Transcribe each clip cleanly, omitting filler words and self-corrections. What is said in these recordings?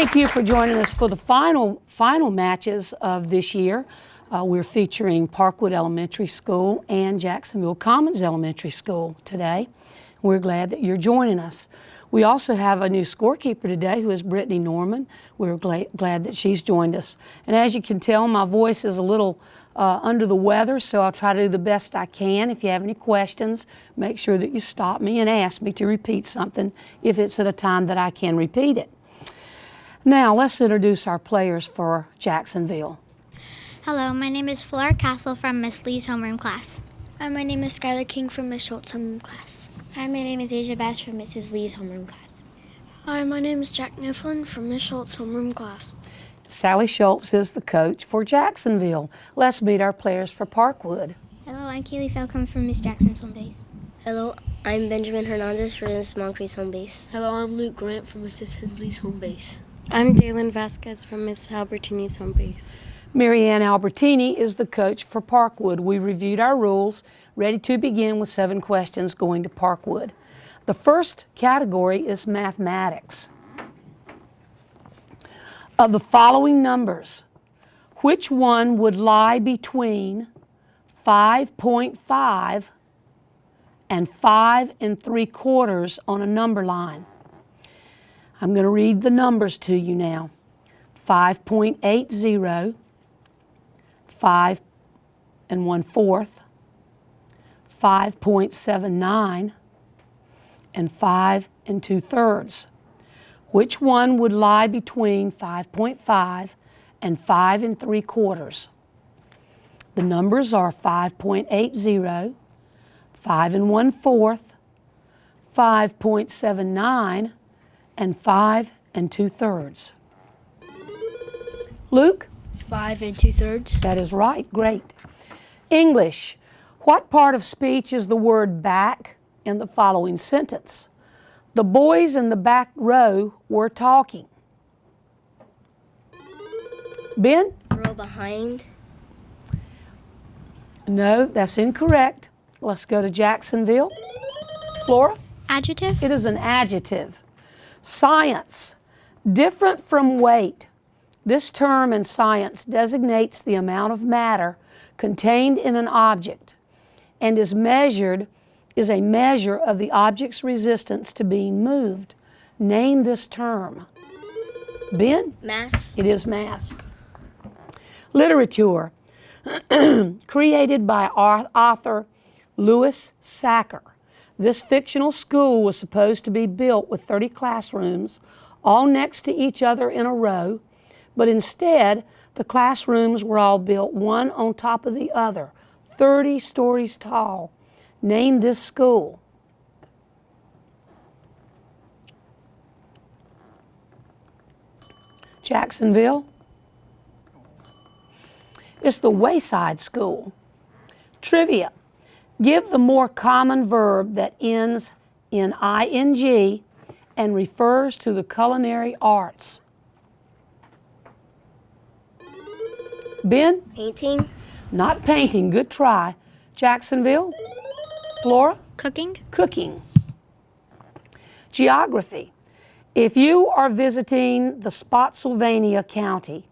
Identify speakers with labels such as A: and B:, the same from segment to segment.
A: Thank you for joining us for the final matches of this year. We're featuring Parkwood Elementary School and Jacksonville Commons Elementary School today. We're glad that you're joining us. We also have a new scorekeeper today who is Brittany Norman. We're glad that she's joined us. And as you can tell, my voice is a little under the weather, so I'll try to do the best I can. If you have any questions, make sure that you stop me and ask me to repeat something if it's at a time that I can repeat it. Now, let's introduce our players for Jacksonville.
B: Hello, my name is Flora Castle from Miss Lee's homeroom class.
C: Hi, my name is Skylar King from Miss Schultz's homeroom class.
D: Hi, my name is Asia Bass from Mrs. Lee's homeroom class.
C: Hi, my name is Jack Nifflin from Miss Schultz's homeroom class.
A: Sally Schultz is the coach for Jacksonville. Let's meet our players for Parkwood.
D: Hello, I'm Kaylee Falcom from Miss Jackson's home base.
E: Hello, I'm Benjamin Hernandez from Miss Moncrief's home base.
F: Hello, I'm Luke Grant from Mrs. Hensley's home base.
G: I'm Daylin Vasquez from Miss Albertini's home base.
A: Marianne Albertini is the coach for Parkwood. We reviewed our rules, ready to begin with 7 questions going to Parkwood. The first category is mathematics. Of the following numbers, which one would lie between 5.5 and 5 3/4 on a number line? I'm going to read the numbers to you now. 5.80, 5 1/4, 5.79, and 5 2/3. Which one would lie between 5.5 and 5 3/4? The numbers are 5.80, 5 1/4, 5.79, and 5 2/3. Luke?
F: 5 2/3.
A: That is right. Great. English. What part of speech is the word back in the following sentence? The boys in the back row were talking. Ben?
E: Row behind.
A: No, that's incorrect. Let's go to Jacksonville. Flora?
B: Adjective?
A: It is an adjective. Science. Different from weight. This term in science designates the amount of matter contained in an object and is a measure of the object's resistance to being moved. Name this term. Ben?
E: Mass.
A: It is mass. Literature. Created by author Louis Sachar. This fictional school was supposed to be built with 30 classrooms, all next to each other in a row, but instead, the classrooms were all built one on top of the other, 30 stories tall. Name this school. Jacksonville. It's the Wayside School. Trivia. Give the more common verb that ends in ing and refers to the culinary arts. Ben?
E: Painting.
A: Not painting. Good try. Jacksonville? Flora?
B: Cooking?
A: Cooking. Geography. If you are visiting the Spotsylvania County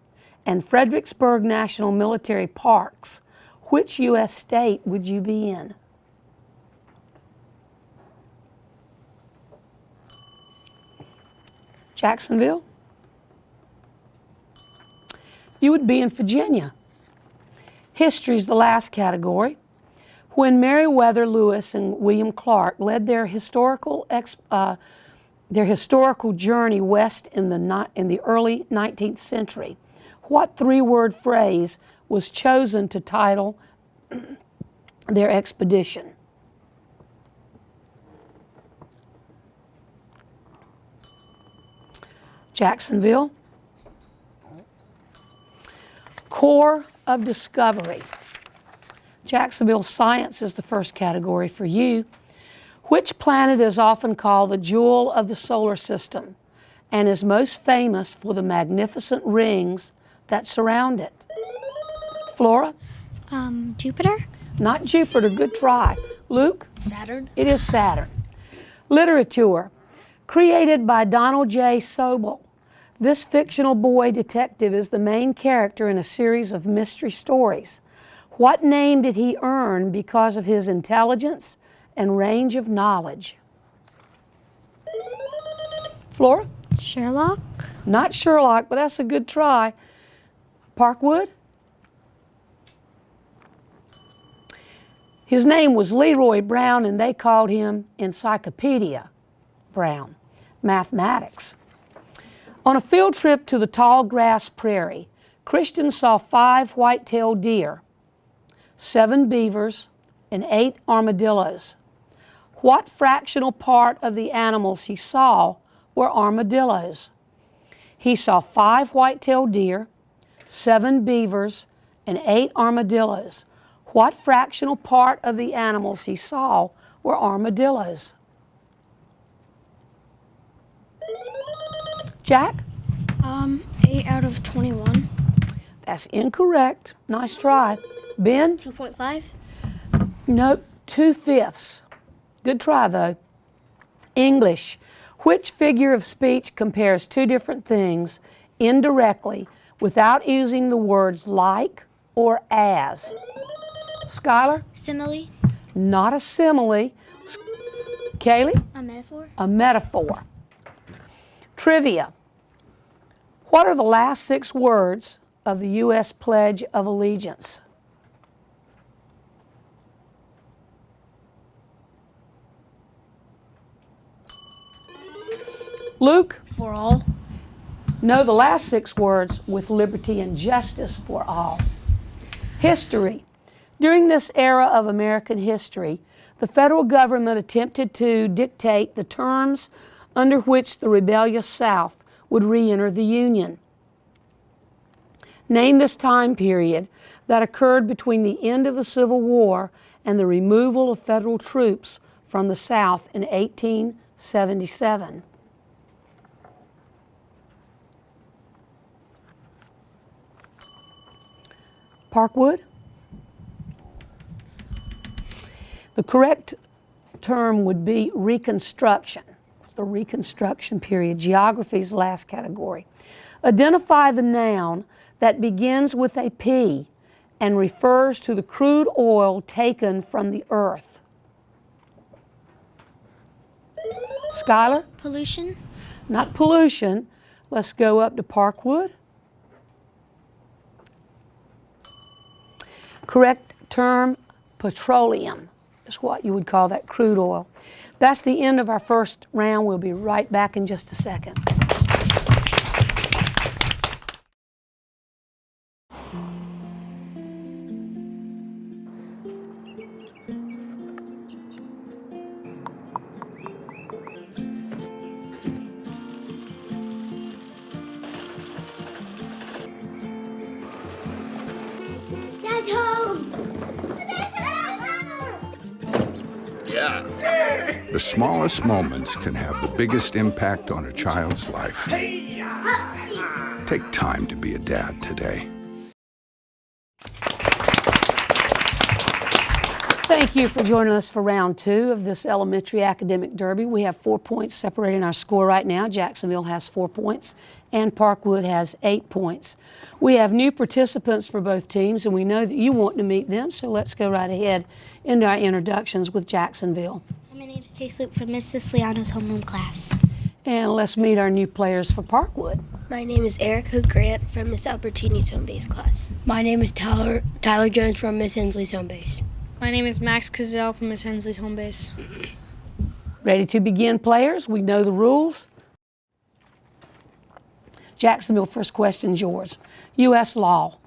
A: and Fredericksburg National Military Parks, which U.S. state would you be in? Jacksonville? You would be in Virginia. History is the last category. When Meriwether Lewis and William Clark led their historical journey west in the early 19th century, what 3-word phrase was chosen to title their expedition? Jacksonville? Core of discovery. Jacksonville science is the first category for you. Which planet is often called the jewel of the solar system and is most famous for the magnificent rings that surround it? Flora?
B: Jupiter?
A: Not Jupiter, good try. Luke?
F: Saturn.
A: It is Saturn. Literature. Created by Donald J. Sobel. This fictional boy detective is the main character in a series of mystery stories. What name did he earn because of his intelligence and range of knowledge? Flora?
B: Sherlock.
A: Not Sherlock, but that's a good try. Parkwood? His name was Leroy Brown, and they called him Encyclopedia Brown. Mathematics. On a field trip to the tall grass prairie, Christian saw 5 white-tailed deer, 7 beavers, and 8 armadillos. What fractional part of the animals he saw were armadillos? He saw 5 white-tailed deer, 7 beavers, and 8 armadillos. What fractional part of the animals he saw were armadillos? Jack?
C: 8 out of 21.
A: That's incorrect. Nice try. Ben?
E: 2.5.
A: Nope, 2/5. Good try, though. English. Which figure of speech compares 2 different things indirectly without using the words like or as? Skylar?
B: Simile.
A: Not a simile. Kaylee?
B: A metaphor.
A: A metaphor. Trivia. What are the last 6 words of the U.S. Pledge of Allegiance? Luke?
F: For all.
A: No, the last 6 words, with liberty and justice for all. History. During this era of American history, the federal government attempted to dictate the terms under which the rebellious South would re-enter the Union. Name this time period that occurred between the end of the Civil War and the removal of federal troops from the South in 1877. Parkwood? The correct term would be Reconstruction. It's the Reconstruction period. Geography's last category. Identify the noun that begins with a P and refers to the crude oil taken from the earth. Skylar?
B: Pollution.
A: Not pollution. Let's go up to Parkwood. Correct term, petroleum, is what you would call that crude oil. That's the end of our first round. We'll be right back in just a second.
H: The smallest moments can have the biggest impact on a child's life. Take time to be a dad today.
A: Thank you for joining us for round 2 of this elementary academic derby. We have 4 points separating our score right now. Jacksonville has 4 points and Parkwood has 8 points. We have new participants for both teams, and we know that you want to meet them, so let's go right ahead into our introductions with Jacksonville.
D: My name is Chase Luke from Miss Siciliano's homeroom class.
A: And let's meet our new players for Parkwood.
E: My name is Erica Grant from Miss Albertini's home base class.
F: My name is Tyler Jones from Miss Hensley's home base.
C: My name is Max Cazell from Miss Hensley's home base.
A: Ready to begin, players? We know the rules. Jacksonville, first question's yours. U.S. law.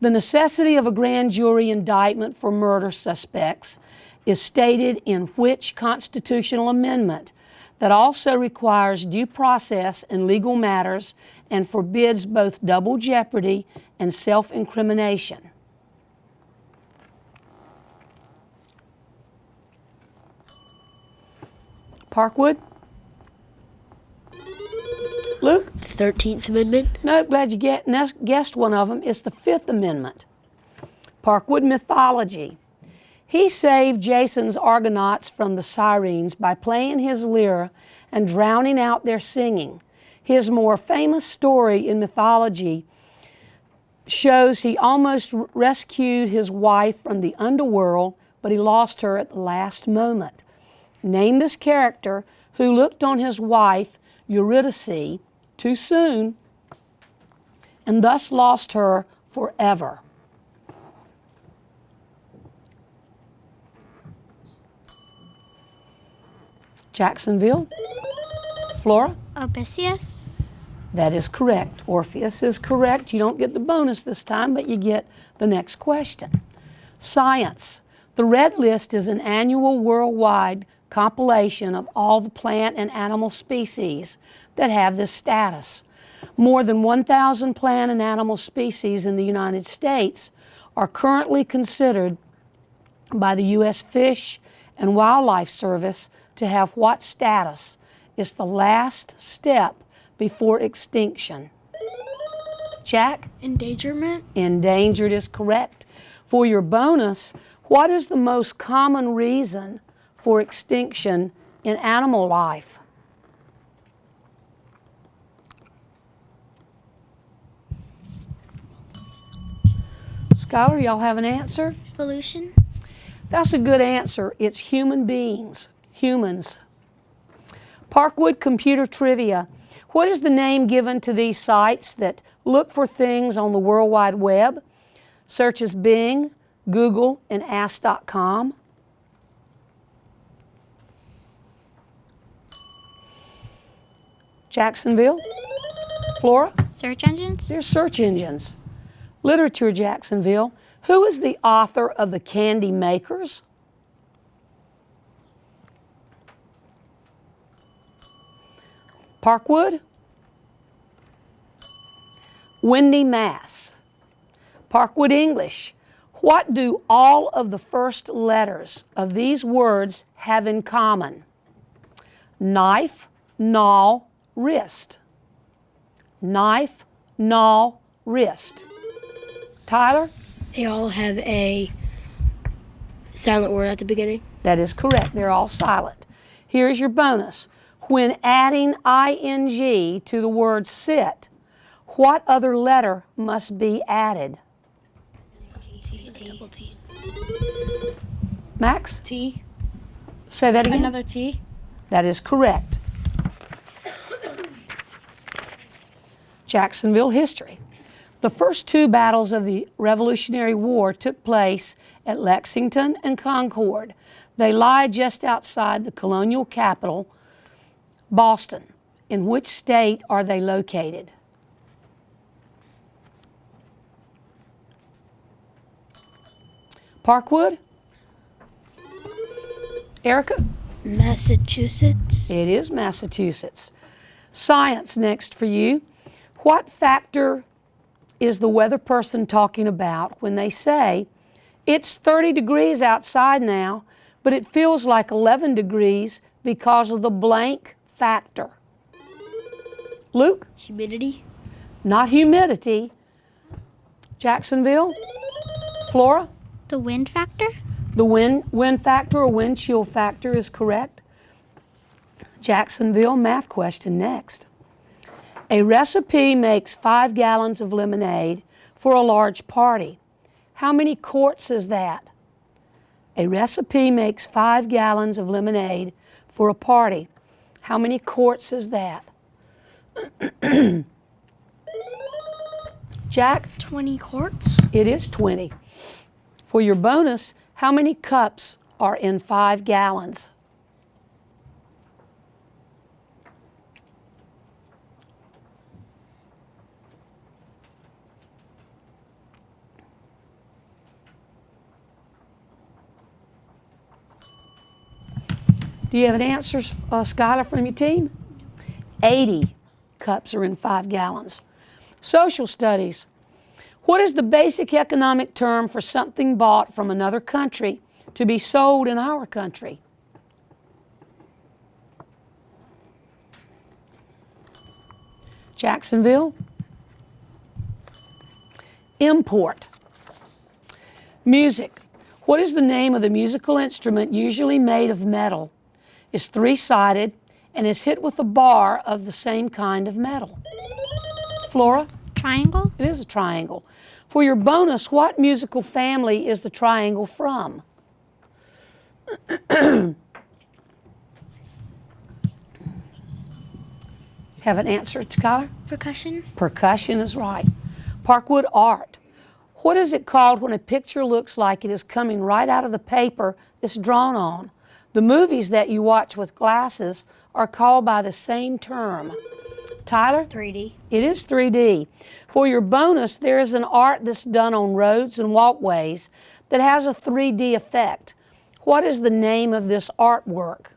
A: The necessity of a grand jury indictment for murder suspects is stated in which constitutional amendment that also requires due process in legal matters and forbids both double jeopardy and self-incrimination? Parkwood? Luke?
F: 13th Amendment.
A: No, glad you guessed one of them. It's the 5th Amendment. Parkwood mythology. He saved Jason's Argonauts from the Sirens by playing his lyre and drowning out their singing. His more famous story in mythology shows he almost rescued his wife from the underworld, but he lost her at the last moment. Name this character who looked on his wife, Eurydice, too soon and thus lost her forever. Jacksonville. Flora?
B: Odysseus.
A: That is correct. Orpheus is correct. You don't get the bonus this time, but you get the next question. Science. The Red List is an annual worldwide compilation of all the plant and animal species that have this status. More than 1,000 plant and animal species in the United States are currently considered by the U.S. Fish and Wildlife Service to have what status? It's the last step before extinction. Jack?
C: Endangerment.
A: Endangered is correct. For your bonus, what is the most common reason for extinction in animal life? Skylar, y'all have an answer?
B: Pollution.
A: That's a good answer. It's human beings, humans. Parkwood Computer Trivia. What is the name given to these sites that look for things on the World Wide Web, such as Bing, Google, and Ask.com? Jacksonville? Flora?
B: Search engines.
A: They're search engines. Literature, Jacksonville. Who is the author of The Candy Makers? Parkwood? Wendy Mass. Parkwood English. What do all of the first letters of these words have in common? Knife, gnaw, wrist. Knife, gnaw, wrist. Tyler?
F: They all have a silent word at the beginning.
A: That is correct. They're all silent. Here's your bonus. When adding ing to the word sit, what other letter must be added?
C: Double T.
A: Max?
G: T.
A: Say that again.
G: Another T.
A: That is correct. Jacksonville history. The first two battles of the Revolutionary War took place at Lexington and Concord. They lie just outside the colonial capital, Boston. In which state are they located? Parkwood? Erica?
F: Massachusetts.
A: It is Massachusetts. Science next for you. What factor is the weather person talking about when they say, it's 30 degrees outside now, but it feels like 11 degrees because of the blank factor? Luke?
F: Humidity.
A: Not humidity. Jacksonville? Flora?
B: The wind factor.
A: The wind factor or wind chill factor is correct. Jacksonville math question next. A recipe makes 5 gallons of lemonade for a large party. How many quarts is that? A recipe makes 5 gallons of lemonade for a party. How many quarts is that? Jack?
C: 20 quarts.
A: It is 20. For your bonus, how many cups are in 5 gallons? Do you have an answer, Skylar, from your team? 80 cups are in 5 gallons. Social studies. What is the basic economic term for something bought from another country to be sold in our country? Jacksonville? Import. Music. What is the name of the musical instrument usually made of metal? It's 3-sided and is hit with a bar of the same kind of metal? Flora?
B: Triangle?
A: It is a triangle. For your bonus, what musical family is the triangle from? Have an answer, Skylar?
B: Percussion?
A: Percussion is right. Parkwood art. What is it called when a picture looks like it is coming right out of the paper it's drawn on? The movies that you watch with glasses are called by the same term. Tyler?
F: 3D.
A: It is 3D. For your bonus, there is an art that's done on roads and walkways that has a 3D effect. What is the name of this artwork?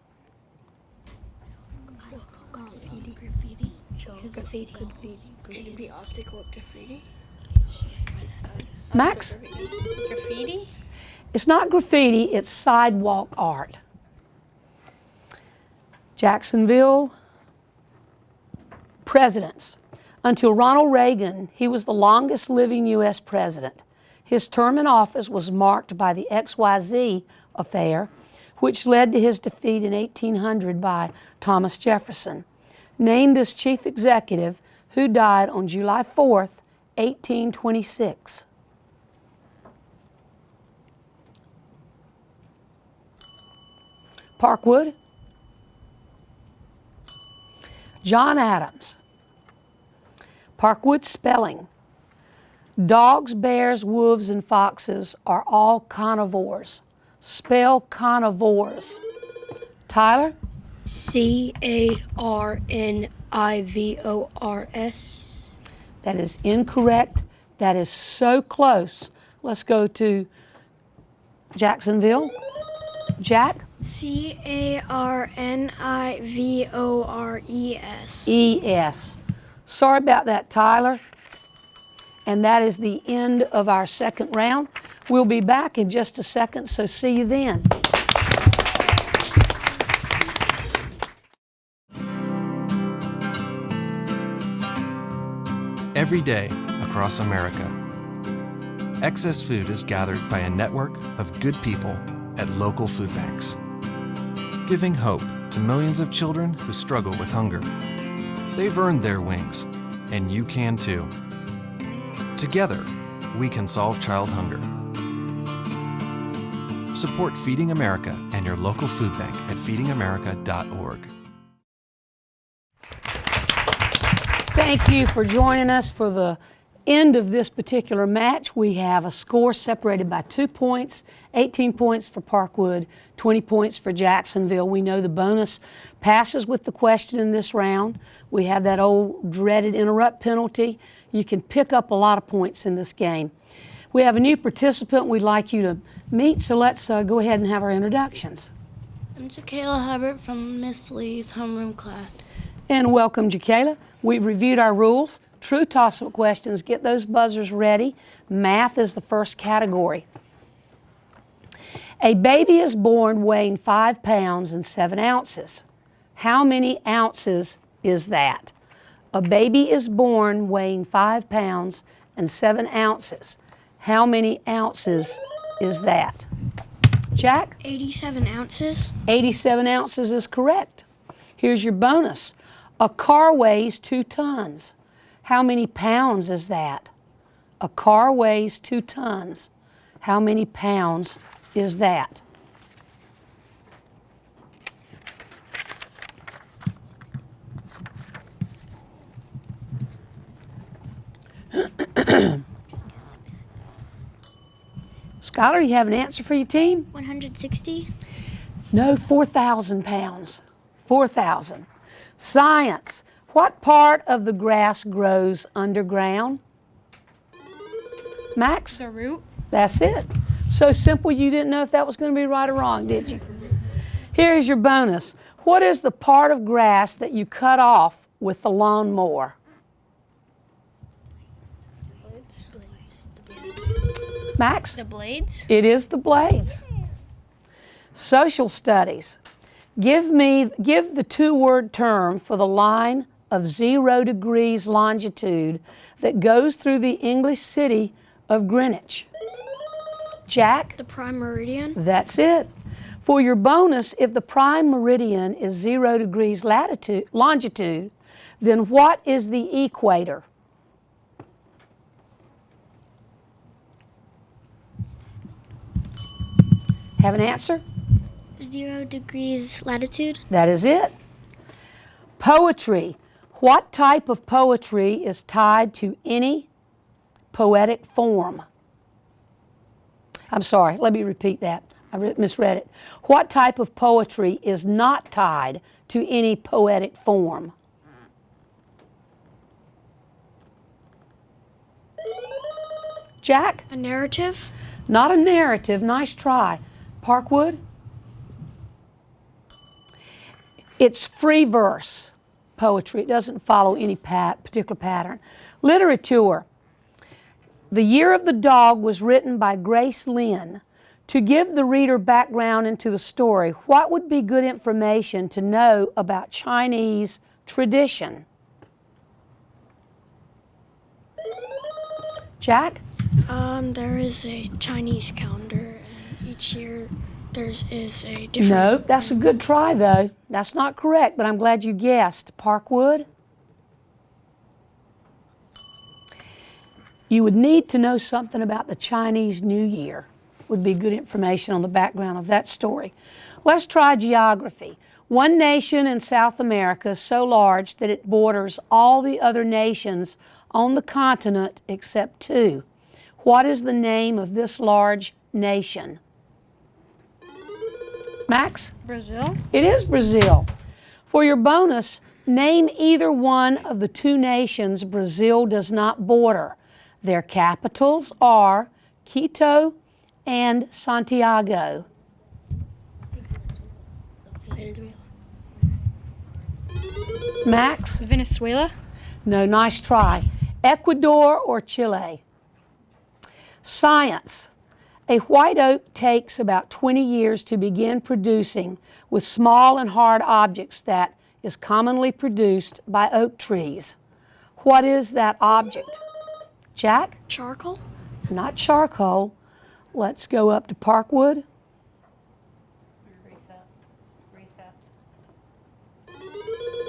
C: Graffiti. Could it be optical graffiti?
A: Max?
G: Graffiti?
A: It's not graffiti, it's sidewalk art. Jacksonville presidents. Until Ronald Reagan, he was the longest living U.S. president. His term in office was marked by the XYZ affair, which led to his defeat in 1800 by Thomas Jefferson. Name this chief executive who died on July 4th, 1826. Parkwood. John Adams. Parkwood spelling. Dogs, bears, wolves, and foxes are all carnivores. Spell carnivores. Tyler?
F: Carnivores.
A: That is incorrect. That is so close. Let's go to Jacksonville. Jack?
C: Carnivores.
A: E-S. Sorry about that, Tyler. And that is the end of our second round. We'll be back in just a second, so see you then.
I: Every day across America, excess food is gathered by a network of good people at local food banks, giving hope to millions of children who struggle with hunger. They've earned their wings, and you can too. Together, we can solve child hunger. Support Feeding America and your local food bank at feedingamerica.org.
A: Thank you for joining us for the end of this particular match. We have a score separated by 2 points, 18 points for Parkwood, 20 points for Jacksonville. We know the bonus passes with the question in this round. We have that old dreaded interrupt penalty. You can pick up a lot of points in this game. We have a new participant we'd like you to meet, so let's go ahead and have our introductions.
G: I'm Jakayla Hubbard from Miss Lee's homeroom class.
A: And welcome, Jakayla. We've reviewed our rules. True toss-up questions. Get those buzzers ready. Math is the first category. A baby is born weighing 5 pounds and 7 ounces. How many ounces is that? A baby is born weighing 5 pounds and 7 ounces. How many ounces is that? Jack?
C: 87 ounces.
A: 87 ounces is correct. Here's your bonus. A car weighs 2 tons. How many pounds is that? A car weighs 2 tons. How many pounds is that? Skylar, you have an answer for your team?
B: 160?
A: No, 4,000 pounds. 4,000. Science. What part of the grass grows underground? Max?
G: The root?
A: That's it. So simple you didn't know if that was going to be right or wrong, did you? Here's your bonus. What is the part of grass that you cut off with the lawnmower? Max?
G: The blades?
A: It is the blades. Social studies. Give the 2-word term for the line of 0 degrees longitude that goes through the English city of Greenwich. Jack?
C: The prime meridian.
A: That's it. For your bonus, if the prime meridian is 0 degrees longitude, then what is the equator? Have an answer?
C: 0 degrees latitude.
A: That is it. Poetry. What type of poetry is tied to any poetic form? I'm sorry, let me repeat that. I misread it. What type of poetry is not tied to any poetic form? Jack?
C: A narrative.
A: Not a narrative. Nice try. Parkwood? It's free verse poetry. It doesn't follow any particular pattern. Literature. The Year of the Dog was written by Grace Lynn. To give the reader background into the story, what would be good information to know about Chinese tradition? Jack?
C: There is a Chinese calendar, and each year there is a different.
A: No, that's a good try, though. That's not correct, but I'm glad you guessed. Parkwood? You would need to know something about the Chinese New Year. Would be good information on the background of that story. Let's try geography. One nation in South America is so large that it borders all the other nations on the continent except two. What is the name of this large nation? Max?
G: Brazil.
A: It is Brazil. For your bonus, name either one of the two nations Brazil does not border. Their capitals are Quito and Santiago. Max?
G: Venezuela.
A: No, nice try. Ecuador or Chile? Science. A white oak takes about 20 years to begin producing with small and hard objects that is commonly produced by oak trees. What is that object? Jack?
C: Charcoal.
A: Not charcoal. Let's go up to Parkwood.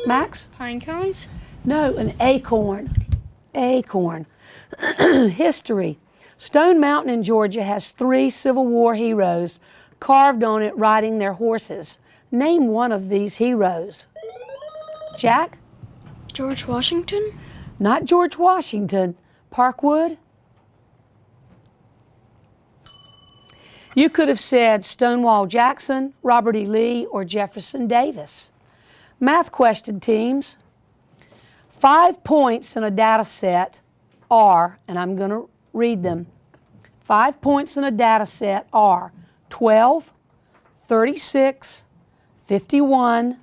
A: Max?
G: Pine cones.
A: No, an acorn. Acorn. History. Stone Mountain in Georgia has 3 Civil War heroes carved on it riding their horses. Name one of these heroes. Jack?
C: George Washington.
A: Not George Washington. Parkwood? You could have said Stonewall Jackson, Robert E. Lee, or Jefferson Davis. Math question, teams. 5 points in a data set are, and I'm going to read them. 5 points in a data set are 12, 36, 51,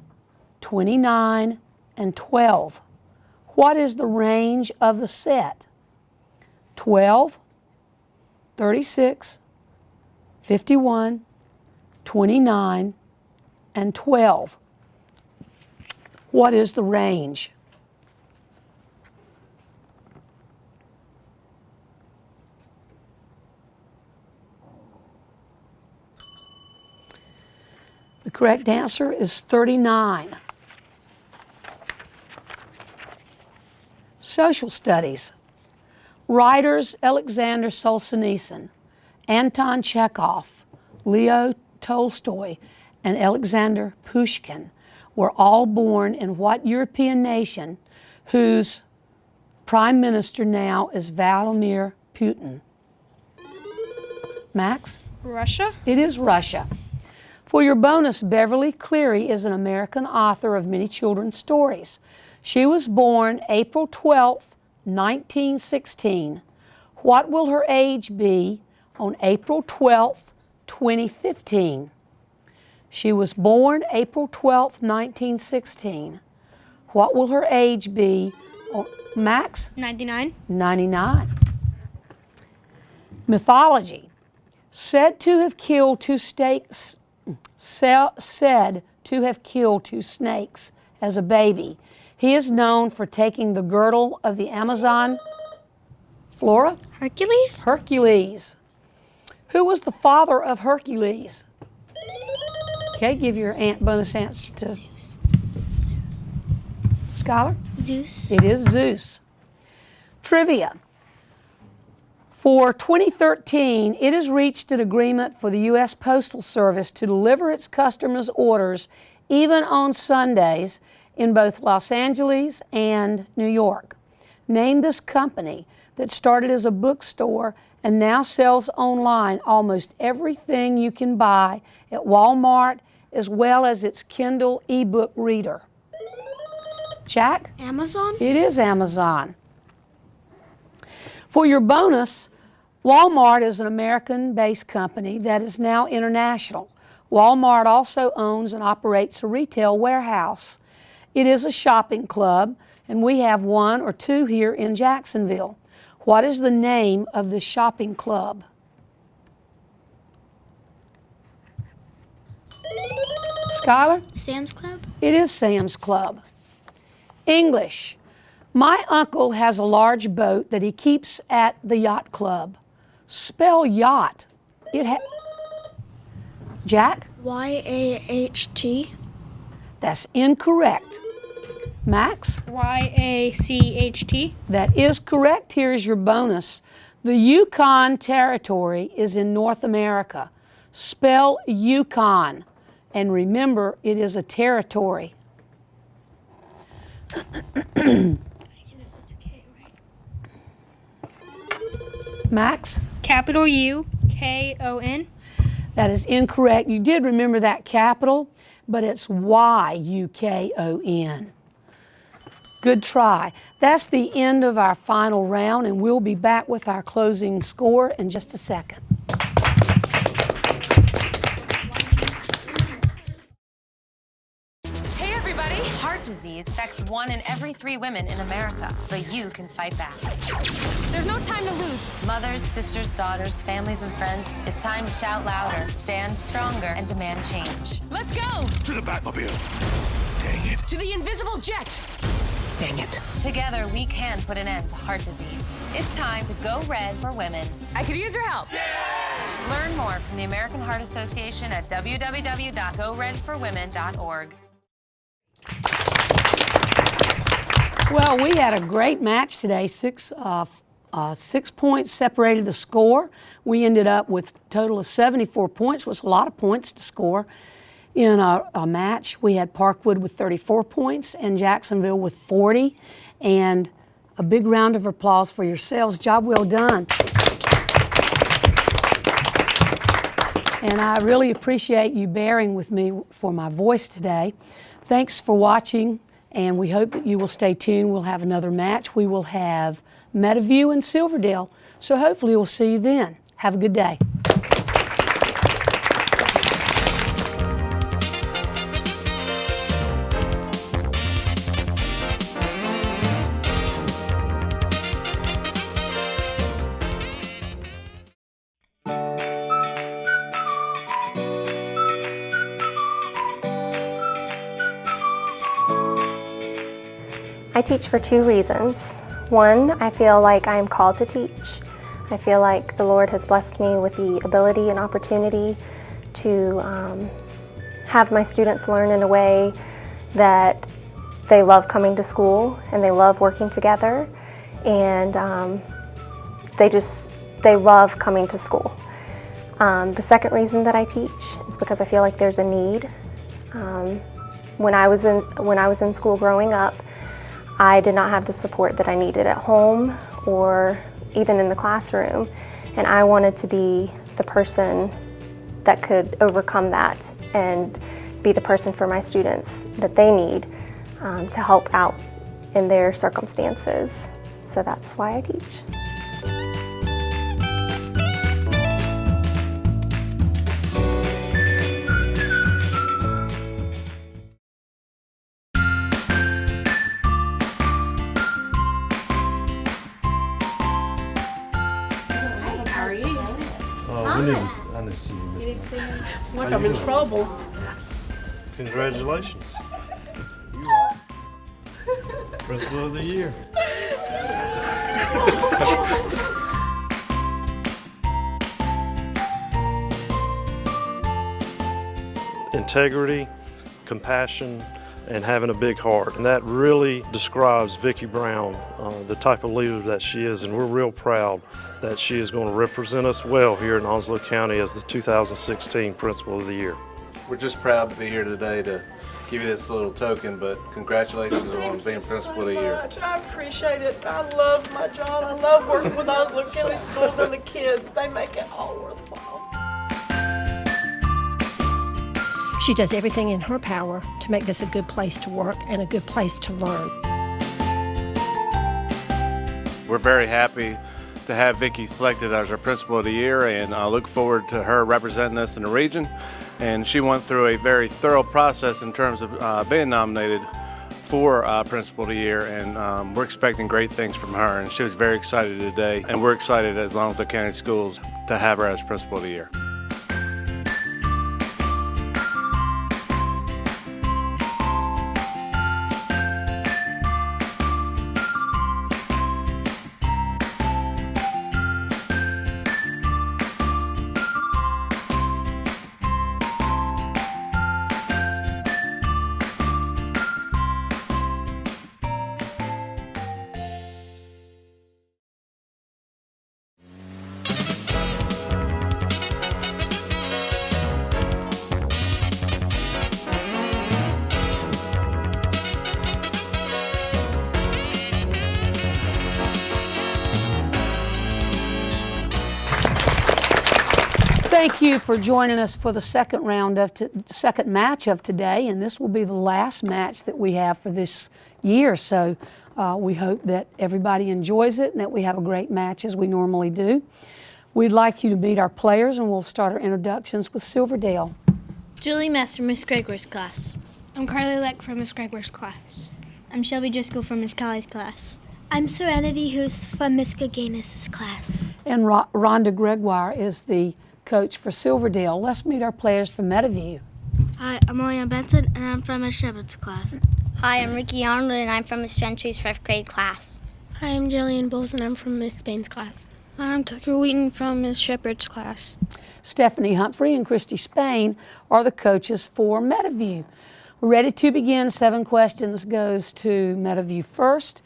A: 29, and 12. What is the range of the set? 12, 36, 51, 29, and 12. What is the range? The correct answer is 39. Social studies. Writers Alexander Solzhenitsyn, Anton Chekhov, Leo Tolstoy, and Alexander Pushkin were all born in what European nation whose prime minister now is Vladimir Putin? Max?
G: Russia.
A: It is Russia. For your bonus, Beverly Cleary is an American author of many children's stories. She was born April 12th, 1916. What will her age be on April 12th, 2015? She was born April 12th, 1916. What will her age be on Max?
G: 99.
A: 99. Mythology. Said to have killed 2 snakes as a baby. He is known for taking the girdle of the Amazon flora?
B: Hercules?
A: Hercules. Who was the father of Hercules? Okay, give your bonus answer to Skylar.
D: Zeus.
A: It is Zeus. Trivia. For 2013, it has reached an agreement for the U.S. Postal Service to deliver its customers' orders even on Sundays in both Los Angeles and New York. Name this company that started as a bookstore and now sells online almost everything you can buy at Walmart, as well as its Kindle ebook reader. Jack?
C: Amazon?
A: It is Amazon. For your bonus, Walmart is an American-based company that is now international. Walmart also owns and operates a retail warehouse. It is a shopping club, and we have one or two here in Jacksonville. What is the name of the shopping club? Skylar?
B: Sam's Club?
A: It is Sam's Club. English. My uncle has a large boat that he keeps at the yacht club. Spell yacht. Jack?
C: Y-A-H-T.
A: That's incorrect. Max?
F: Y-A-C-H-T.
A: That is correct. Here is your bonus. The Yukon Territory is in North America. Spell Yukon. And remember, it is a territory. Max?
F: Capital U, K-O-N.
A: That is incorrect. You did remember that capital, but it's Y-U-K-O-N. Good try. That's the end of our final round, and we'll be back with our closing score in just a second.
J: Hey everybody! Heart disease affects 1 in every 3 women in America, but you can fight back. There's no time to lose. Mothers, sisters, daughters, families, and friends, it's time to shout louder, stand stronger, and demand change. Let's go!
K: To the Batmobile. Dang it.
J: To the invisible jet!
K: Dang it.
J: Together, we can put an end to heart disease. It's time to go red for women. I could use your help. Yeah! Learn more from the American Heart Association at www.goredforwomen.org.
A: Well, we had a great match today. 6 points separated the score. We ended up with a total of 74 points, which was a lot of points to score in a match. We had Parkwood with 34 points and Jacksonville with 40. And a big round of applause for yourselves. Job well done. And I really appreciate you bearing with me for my voice today. Thanks for watching, and we hope that you will stay tuned. We'll have another match. We will have Meadow and Silverdale, so hopefully we'll see you then. Have a good day.
L: I teach for 2 reasons. One, I feel like I am called to teach. I feel like the Lord has blessed me with the ability and opportunity to have my students learn in a way that they love coming to school and they love working together, and they love coming to school. The second reason that I teach is because I feel like there's a need. When I was in school growing up, I did not have the support that I needed at home or even in the classroom, and I wanted to be the person that could overcome that and be the person for my students that they need to help out in their circumstances. So that's why I teach.
M: I need to see you.
N: You need to see him? Like I'm in trouble.
M: Congratulations. Principal of the Year. integrity, compassion, and having a big heart. And that really describes Vicki Brown, the type of leader that she is, and we're real proud that she is going to represent us well here in Onslow County as the 2016 Principal of the Year.
O: We're just proud to be here today to give you this little token, but congratulations on being Principal of the Year.
N: I appreciate it. I love my job. I love working with Onslow County Schools and the kids. They make it all worthwhile.
P: She does everything in her power to make this a good place to work and a good place to learn.
O: We're very happy to have Vicki selected as our Principal of the Year, and I look forward to her representing us in the region. And she went through a very thorough process in terms of being nominated for Principal of the Year, and we're expecting great things from her, and she was very excited today, and we're excited as Onslow County Schools to have her as Principal of the Year.
A: Thank you for joining us for the second match of today, and this will be the last match that we have for this year. So we hope that everybody enjoys it and that we have a great match as we normally do. We'd like you to meet our players, and we'll start our introductions with Silverdale.
D: Julie Mess from Miss Gregor's class.
C: I'm Carly Leck from Miss Gregor's class.
B: I'm Shelby Driscoll from Miss Colley's class.
D: I'm Serenity, who's from Miss Gaganis's class.
A: And Rhonda Gregoire is the coach for Silverdale. Let's meet our players from Meadowview.
B: Hi, I'm William Benson, and I'm from Miss Shepherd's class.
E: Hi, I'm Ricky Arnold, and I'm from Miss Gentry's 5th grade class.
C: Hi, I'm Jillian Bowles, and I'm from Miss Spain's class. I'm Tucker Wheaton from Miss Shepherd's class.
A: Stephanie Humphrey and Christy Spain are the coaches for Meadowview. We're ready to begin. 7 questions goes to Meadowview first.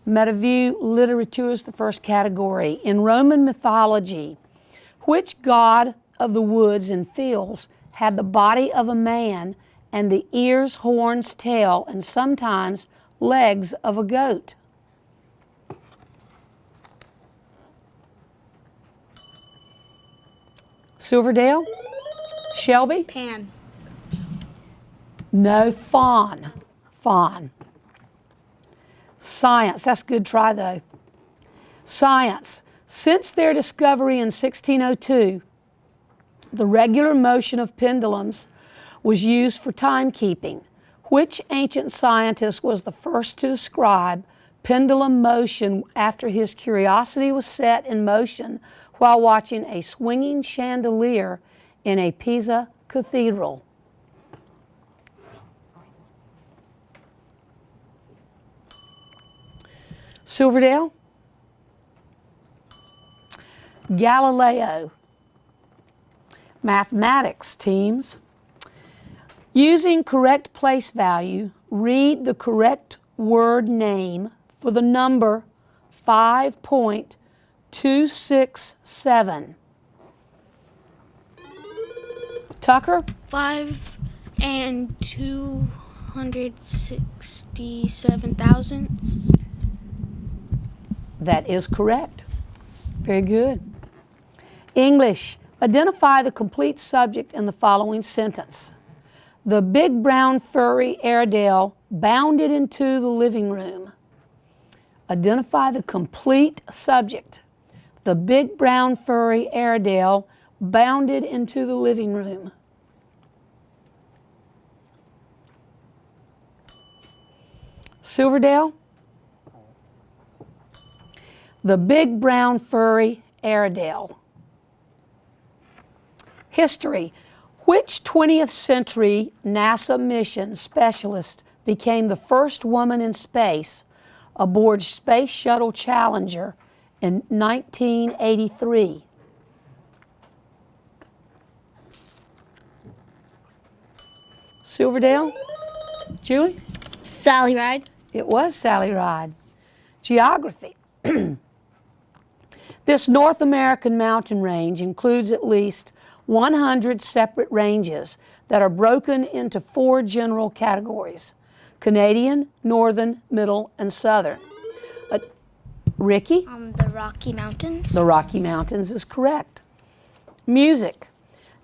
A: Meadowview literature is the first category. In Roman mythology, which god of the woods and fields had the body of a man and the ears, horns, tail, and sometimes legs of a goat? Silverdale? Shelby?
B: Pan.
A: No, fawn. Fawn. Science. That's a good try, though. Science. Since their discovery in 1602, the regular motion of pendulums was used for timekeeping. Which ancient scientist was the first to describe pendulum motion after his curiosity was set in motion while watching a swinging chandelier in a Pisa cathedral? Silverdale? Galileo. Mathematics, teams. Using correct place value, read the correct word name for the number 5.267. Tucker?
C: 5 and 267 thousandths.
A: That is correct. Very good. English. Identify the complete subject in the following sentence. The big brown furry Airedale bounded into the living room. Identify the complete subject. The big brown furry Airedale bounded into the living room. Silverdale? The big brown furry Airedale. History. Which 20th century NASA mission specialist became the first woman in space aboard Space Shuttle Challenger in 1983? Silverdale? Julie?
D: Sally Ride.
A: It was Sally Ride. Geography. This North American mountain range includes at least 100 separate ranges that are broken into 4 general categories: Canadian, Northern, Middle, and Southern. Ricky?
D: The Rocky Mountains.
A: The Rocky Mountains is correct. Music.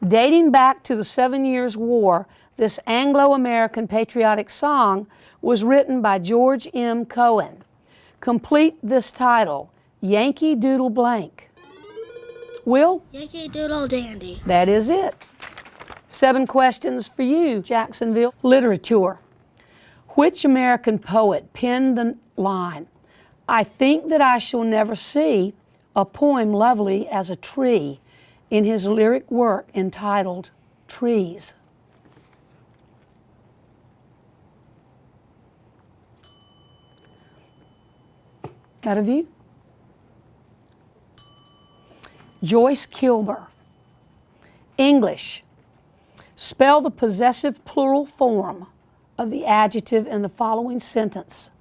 A: Dating back to the 7 Years' War, this Anglo-American patriotic song was written by George M. Cohen. Complete this title: Yankee Doodle blank. Will?
D: Yankee Doodle Dandy.
A: That is it. 7 questions for you, Jacksonville. Literature. Which American poet penned the line, "I think that I shall never see a poem lovely as a tree," in his lyric work entitled Trees? Out of you? Joyce Kilmer. English. Spell the possessive plural form of the adjective in the following sentence.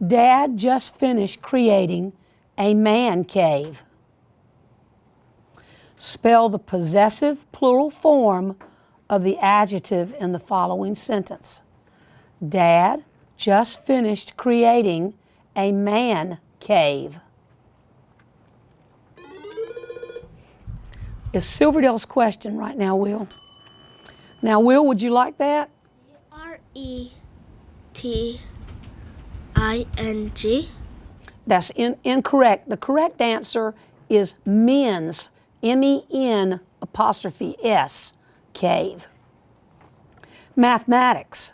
A: Dad just finished creating a man cave. Spell the possessive plural form of the adjective in the following sentence. Dad just finished creating a man cave. Is Silverdale's question right now, Will? Now, Will, would you like that?
D: R-E-T-I-N-G.
A: That's incorrect. The correct answer is men's, M-E-N apostrophe S, cave. Mathematics.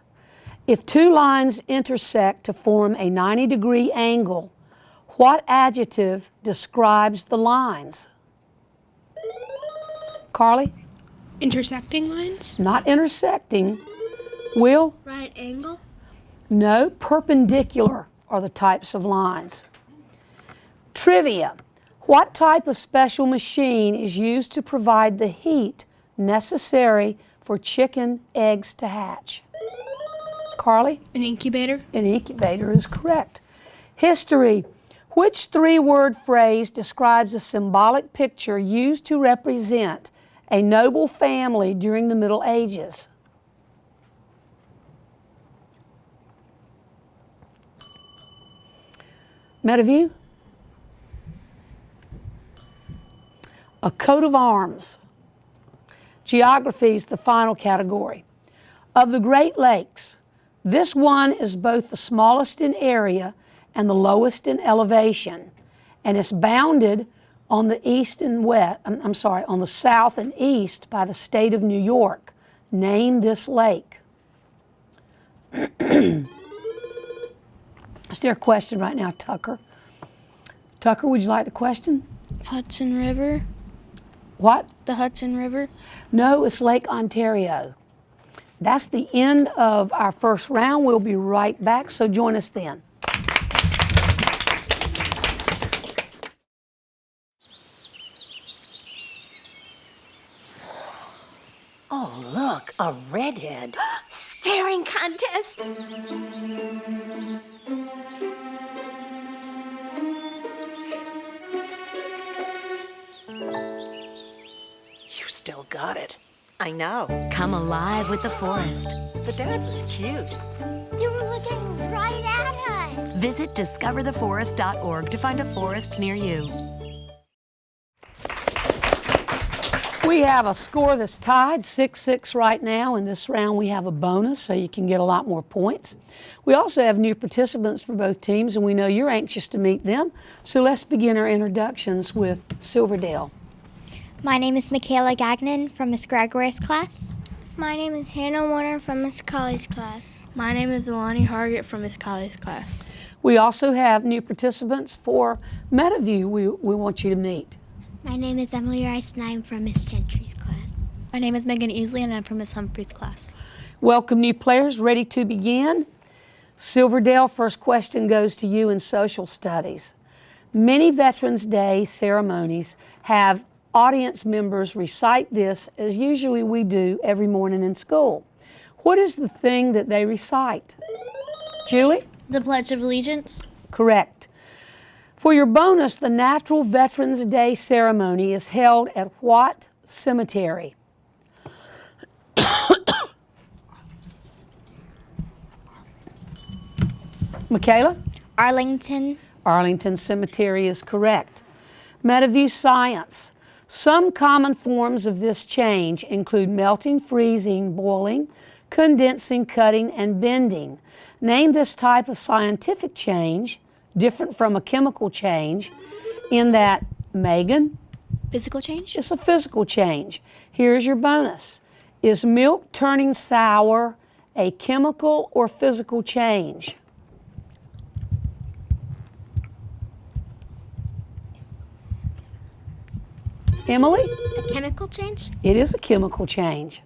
A: If 2 lines intersect to form a 90-degree angle, what adjective describes the lines? Carly?
C: Intersecting lines?
A: Not intersecting. Will?
D: Right angle.
A: No, perpendicular are the types of lines. Trivia. What type of special machine is used to provide the heat necessary for chicken eggs to hatch? Carly?
C: An incubator.
A: An incubator is correct. History. Which 3-word phrase describes a symbolic picture used to represent a noble family during the Middle Ages? Meadow? A coat of arms. Geography is the final category. Of the Great Lakes, this one is both the smallest in area and the lowest in elevation, and it's bounded on the east and west, on the south and east by the state of New York. Name this lake. Is there a question right now, Tucker? Tucker, would you like the question?
C: Hudson River.
A: What?
C: The Hudson River.
A: No, it's Lake Ontario. That's the end of our first round. We'll be right back, so join us then.
Q: Oh, look, a redhead. Staring contest. You still got it.
R: I know. Come alive with the forest.
Q: The dad was cute.
B: You were looking right at us.
R: Visit discovertheforest.org to find a forest near you.
A: We have a score that's tied 6-6 right now. In this round we have a bonus so you can get a lot more points. We also have new participants for both teams, and we know you're anxious to meet them. So let's begin our introductions with Silverdale.
B: My name is Michaela Gagnon from Miss Gregory's class.
C: My name is Hannah Warner from Miss Colley's class. My name is Alani Hargett from Miss Colley's class.
A: We also have new participants for Meadow we want you to meet.
D: My name is Emily Rice and I'm from Miss Gentry's class.
G: My name is Megan Easley and I'm from Miss Humphrey's class.
A: Welcome new players, ready to begin. Silverdale, first question goes to you in social studies. Many Veterans Day ceremonies have audience members recite this as usually we do every morning in school. What is the thing that they recite? Julie?
D: The Pledge of Allegiance.
A: Correct. For your bonus, the Natural Veterans Day ceremony is held at what cemetery? Michaela?
B: Arlington.
A: Arlington Cemetery is correct. Meadowview Science. Some common forms of this change include melting, freezing, boiling, condensing, cutting, and bending. Name this type of scientific change, different from a chemical change, in that, Megan?
D: Physical change?
A: It's a physical change. Here's your bonus. Is milk turning sour a chemical or physical change? Emily?
B: A chemical change?
A: It is a chemical change.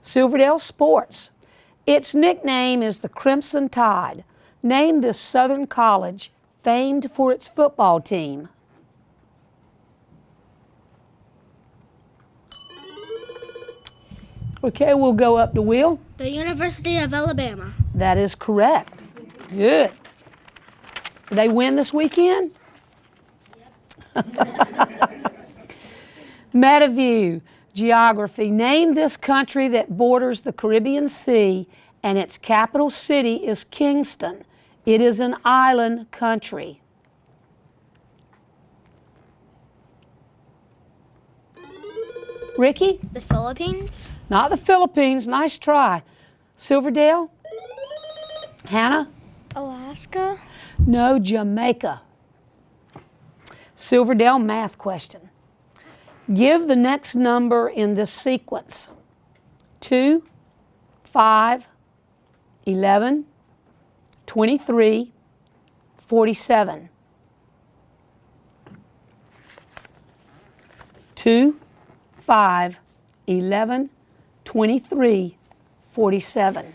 A: Silverdale Sports. Its nickname is the Crimson Tide. Name this Southern college famed for its football team. Okay, we'll go up to Will.
D: The University of Alabama.
A: That is correct. Good. Did they win this weekend? Meadowview, geography. Name this country that borders the Caribbean Sea and its capital city is Kingston. It is an island country. Ricky?
B: The Philippines.
A: Not the Philippines. Nice try. Silverdale? Hannah?
C: Alaska.
A: No, Jamaica. Silverdale math question. Give the next number in this sequence. 2, 5, 11, 23, 47. 2, 5, 11, 23, 47.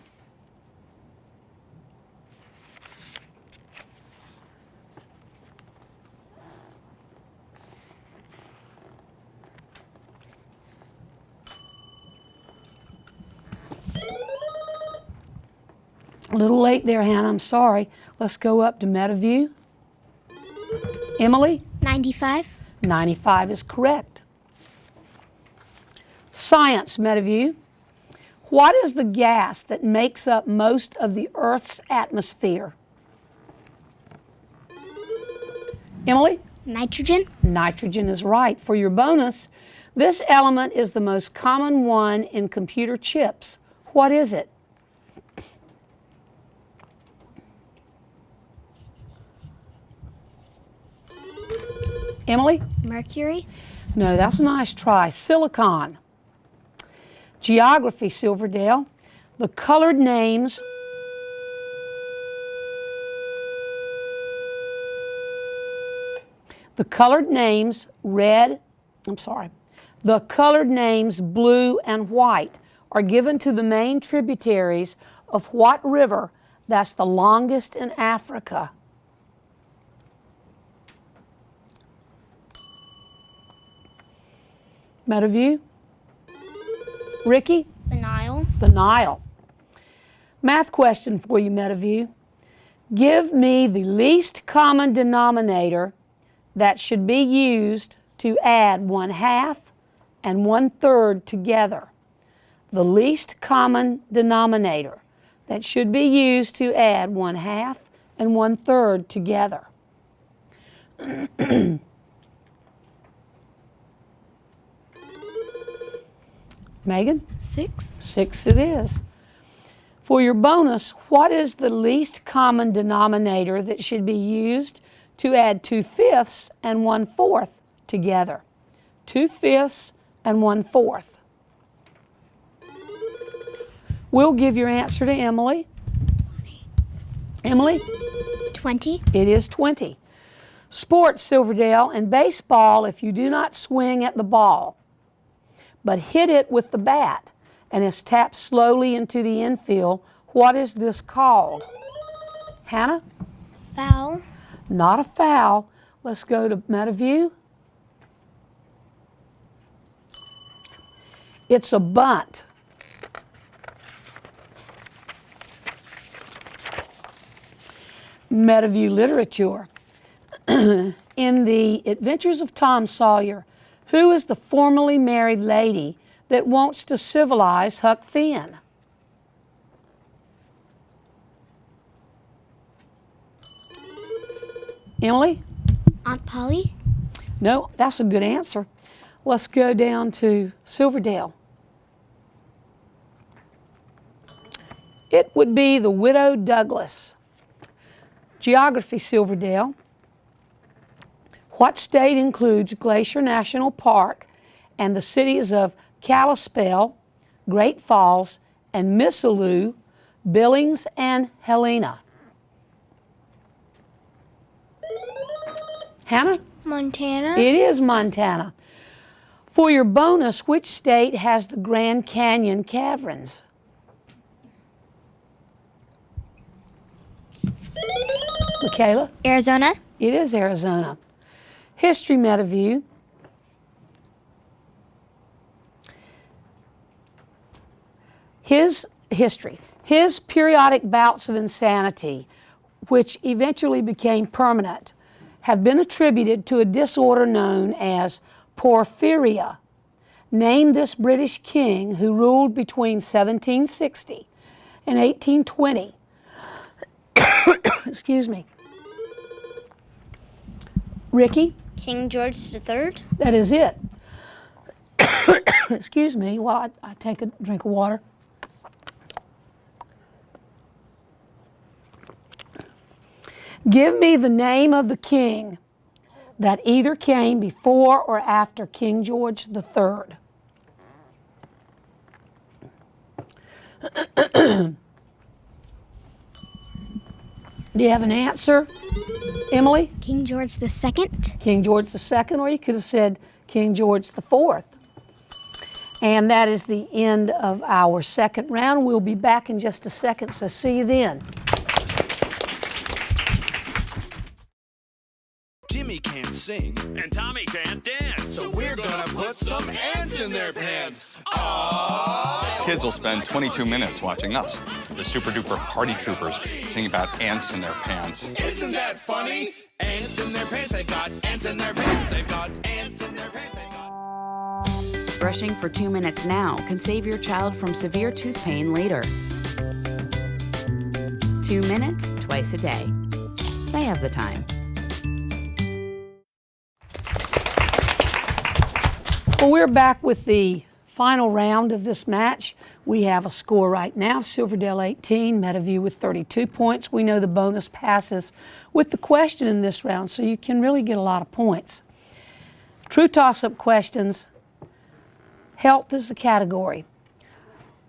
A: A little late there, Hannah, I'm sorry. Let's go up to Meadowview. Emily?
B: 95.
A: 95 is correct. Science, Meadowview. What is the gas that makes up most of the Earth's atmosphere? Emily?
B: Nitrogen.
A: Nitrogen is right. For your bonus, this element is the most common one in computer chips. What is it? Emily?
B: Mercury.
A: No, that's a nice try. Silicon. Geography, Silverdale. The colored names blue and white are given to the main tributaries of what river that's the longest in Africa? Meadowview? Ricky?
B: The Nile.
A: The Nile. Math question for you, Meadowview. Give me the least common denominator that should be used to add 1/2 and 1/3 together. The least common denominator that should be used to add 1/2 and 1/3 together. Megan?
D: 6.
A: 6 it is. For your bonus, what is the least common denominator that should be used to add 2/5 and 1/4 together? 2/5 and 1/4. We'll give your answer to Emily.
B: 20.
A: Emily?
B: 20.
A: It is 20. Sports, Silverdale, and baseball, if you do not swing at the ball, but hit it with the bat and is tapped slowly into the infield, what is this called? Hannah?
B: Foul.
A: Not a foul. Let's go to Meadowview. It's a bunt. Meadowview literature. In the Adventures of Tom Sawyer, who is the formerly married lady that wants to civilize Huck Finn? Emily?
D: Aunt Polly?
A: No, that's a good answer. Let's go down to Silverdale. It would be the Widow Douglas. Geography, Silverdale. What state includes Glacier National Park and the cities of Kalispell, Great Falls, and Missoula, Billings, and Helena? Hannah?
C: Montana.
A: It is Montana. For your bonus, which state has the Grand Canyon caverns? Michaela?
B: Arizona.
A: It is Arizona. History, Meadowview. His periodic bouts of insanity, which eventually became permanent, have been attributed to a disorder known as porphyria. Name this British king who ruled between 1760 and 1820. Excuse me. Ricky?
E: King George III.
A: That is it. Excuse me while I take a drink of water. Give me the name of the king that either came before or after King George III. Do you have an answer, Emily?
D: King George II.
A: King George II, or you could have said King George IV. And that is the end of our second round. We'll be back in just a second, so see you then.
K: Jimmy can't sing, and Tommy can't dance, so we're gonna put some ants in their pants. Aww.
S: Kids will spend 22 minutes watching us, the super duper party troopers, sing about ants in their pants.
K: Isn't that funny? Ants in their pants, they've got ants in their pants, they've got ants in their pants, they've got...
R: Brushing for 2 minutes now can save your child from severe tooth pain later. 2 minutes, twice a day. They have the time.
A: Well, we're back with the final round of this match. We have a score right now, Silverdale 18, Meadowview with 32 points. We know the bonus passes with the question in this round, so you can really get a lot of points. True toss-up questions. Health is the category.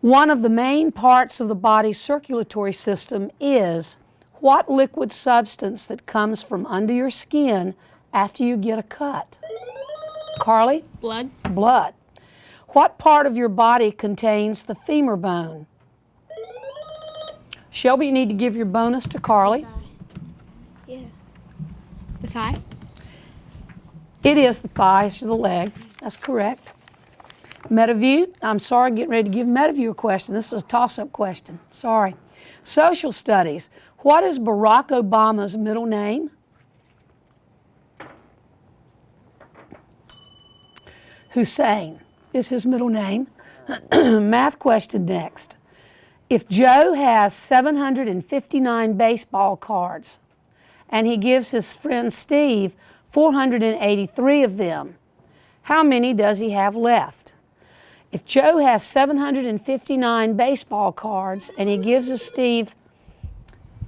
A: One of the main parts of the body's circulatory system is what liquid substance that comes from under your skin after you get a cut? Carly?
C: Blood.
A: Blood. What part of your body contains the femur bone? Shelby, you need to give your bonus to Carly.
C: Yeah. The thigh?
A: It is the thigh, it's the leg. That's correct. Meadowview, I'm sorry, getting ready to give Meadowview a question. This is a toss-up question. Sorry. Social studies. What is Barack Obama's middle name? Hussein is his middle name. Math question next. If Joe has 759 baseball cards and he gives his friend Steve 483 of them, how many does he have left? If Joe has 759 baseball cards and he gives his Steve,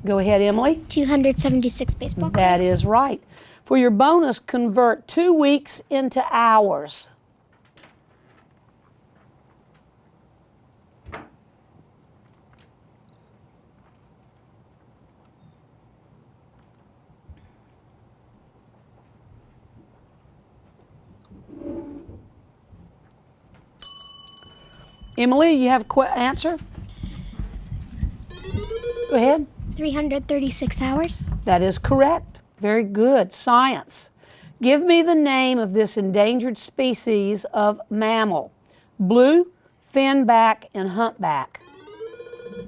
A: go ahead, Emily.
D: 276 baseball cards.
A: That is right. For your bonus, convert 2 weeks into hours. Emily, you have an answer? Go ahead.
D: 336 hours.
A: That is correct. Very good. Science. Give me the name of this endangered species of mammal. Blue, finback, and humpback?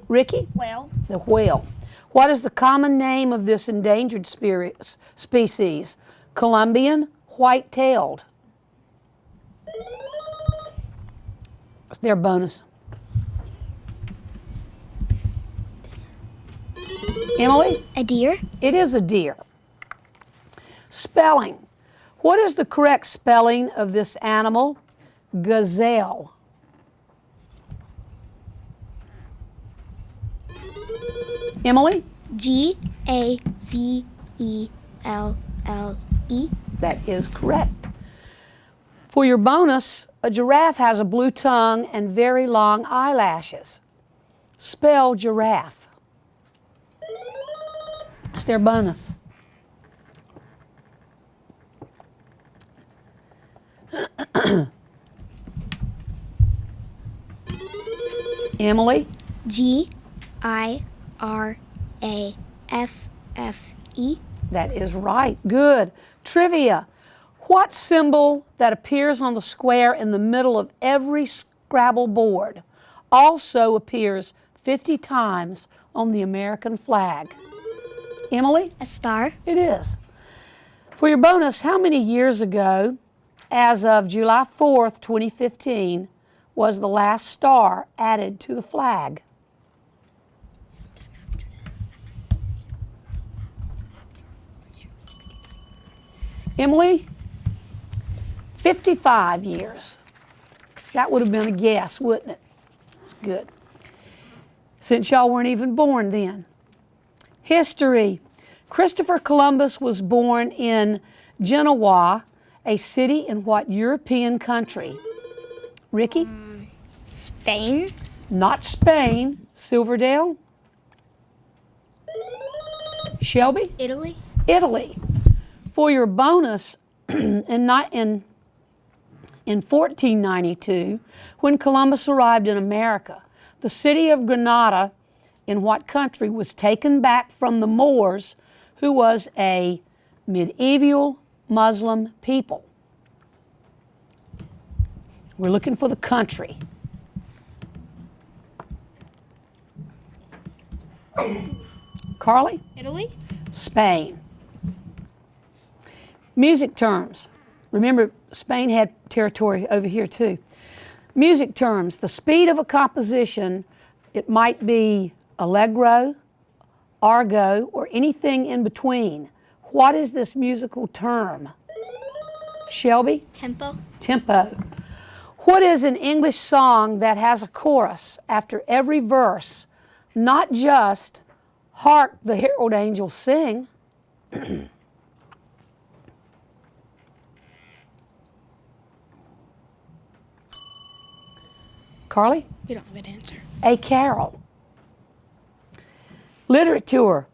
A: Ricky?
B: Whale.
A: The whale. What is the common name of this endangered species? Columbian white-tailed. What's their bonus? Emily?
B: A deer.
A: It is a deer. Spelling. What is the correct spelling of this animal? Gazelle. Emily?
B: G-A-Z-E-L-L-E.
A: That is correct. For your bonus, a giraffe has a blue tongue and very long eyelashes. Spell giraffe. It's their bonus. Emily?
B: G-I-R-A-F-F-E.
A: That is right. Good. Trivia. What symbol that appears on the square in the middle of every Scrabble board also appears 50 times on the American flag? Emily?
B: A star.
A: It is. For your bonus, how many years ago, as of July 4th, 2015, was the last star added to the flag? Emily? 55 years. That would have been a guess, wouldn't it? It's good. Since y'all weren't even born then. History. Christopher Columbus was born in Genoa, a city in what European country? Ricky?
B: Spain.
A: Not Spain. Silverdale? Shelby?
B: Italy.
A: Italy. For your bonus, in 1492, when Columbus arrived in America, the city of Granada in what country was taken back from the Moors, who was a medieval Muslim people? We're looking for the country. Carly?
B: Italy.
A: Spain. Music terms. Remember, Spain had territory over here too. Music terms. The speed of a composition, it might be allegro, argo, or anything in between. What is this musical term? Shelby?
B: Tempo.
A: Tempo. What is an English song that has a chorus after every verse, not just "Hark the Herald Angels Sing"? Carly?
F: We don't have an answer.
A: A carol. Literature.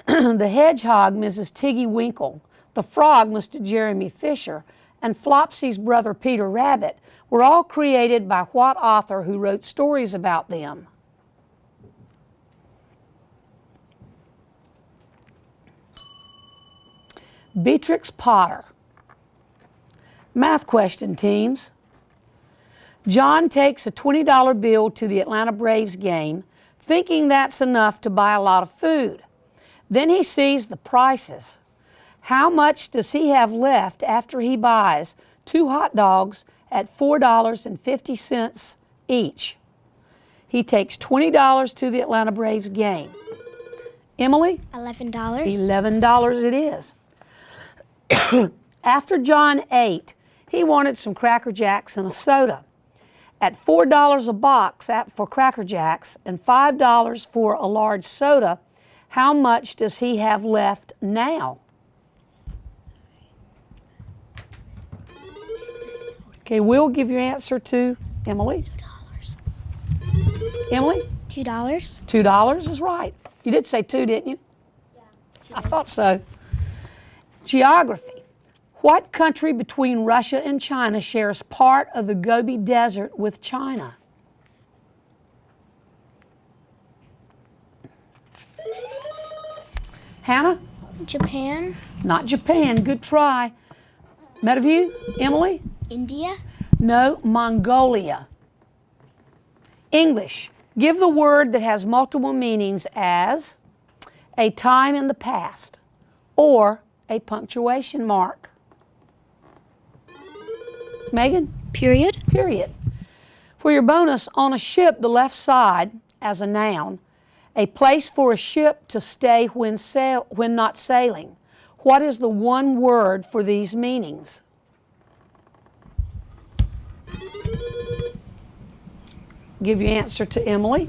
A: The hedgehog, Mrs. Tiggy Winkle, the frog, Mr. Jeremy Fisher, and Flopsy's brother, Peter Rabbit, were all created by what author who wrote stories about them? Beatrix Potter. Math question, teams. John takes a $20 bill to the Atlanta Braves game, thinking that's enough to buy a lot of food. Then he sees the prices. How much does he have left after he buys 2 hot dogs at $4.50 each? He takes $20 to the Atlanta Braves game. Emily?
B: $11.
A: $11 it is. After John ate, he wanted some Cracker Jacks and a soda. At $4 a box for Cracker Jacks and $5 for a large soda, how much does he have left now? Okay, we'll give your answer to Emily. $2. Emily?
B: $2.
A: $2 is right. You did say 2, didn't you? Yeah. I thought so. Geography. What country between Russia and China shares part of the Gobi Desert with China? Hannah?
B: Japan.
A: Not Japan. Good try. Meadowview? Emily?
B: India.
A: No, Mongolia. English. Give the word that has multiple meanings as a time in the past or a punctuation mark. Megan?
D: Period.
A: Period. For your bonus, on a ship, the left side as a noun, a place for a ship to stay when not sailing. What is the one word for these meanings? Give your answer to Emily.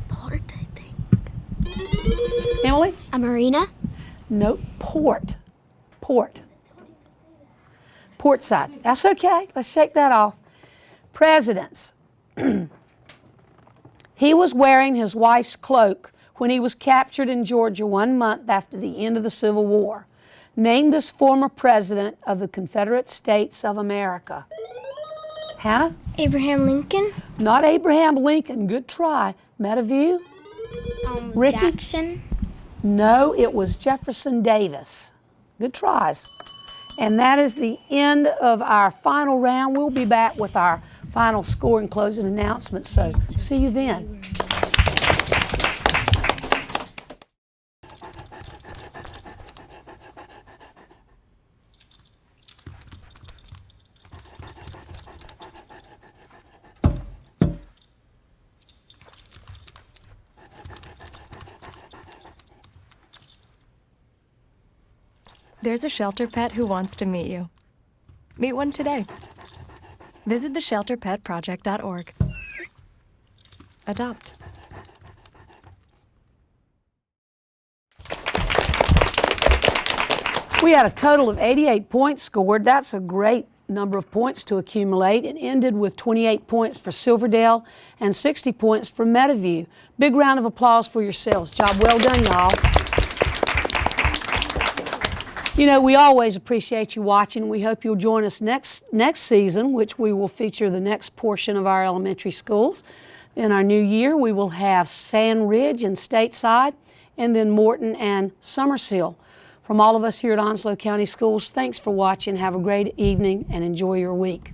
C: Port, I think.
A: Emily?
D: A marina.
A: No, port. Port. Port side. That's okay. Let's shake that off. Presidents. He was wearing his wife's cloak when he was captured in Georgia 1 month after the end of the Civil War. Name this former president of the Confederate States of America. Hannah?
C: Abraham Lincoln.
A: Not Abraham Lincoln. Good try. Meadowview? Ricky?
C: Jackson.
A: No, it was Jefferson Davis. Good tries. And that is the end of our final round. We'll be back with our final score and closing announcements, so see you then.
R: There's a shelter pet who wants to meet you. Meet one today. Visit theshelterpetproject.org. Adopt.
A: We had a total of 88 points scored. That's a great number of points to accumulate. It ended with 28 points for Silverdale and 60 points for Meadowview. Big round of applause for yourselves. Job well done, y'all. You know, we always appreciate you watching. We hope you'll join us next season, which we will feature the next portion of our elementary schools. In our new year, we will have Sand Ridge and Stateside, and then Morton and Summersill. From all of us here at Onslow County Schools, thanks for watching. Have a great evening and enjoy your week.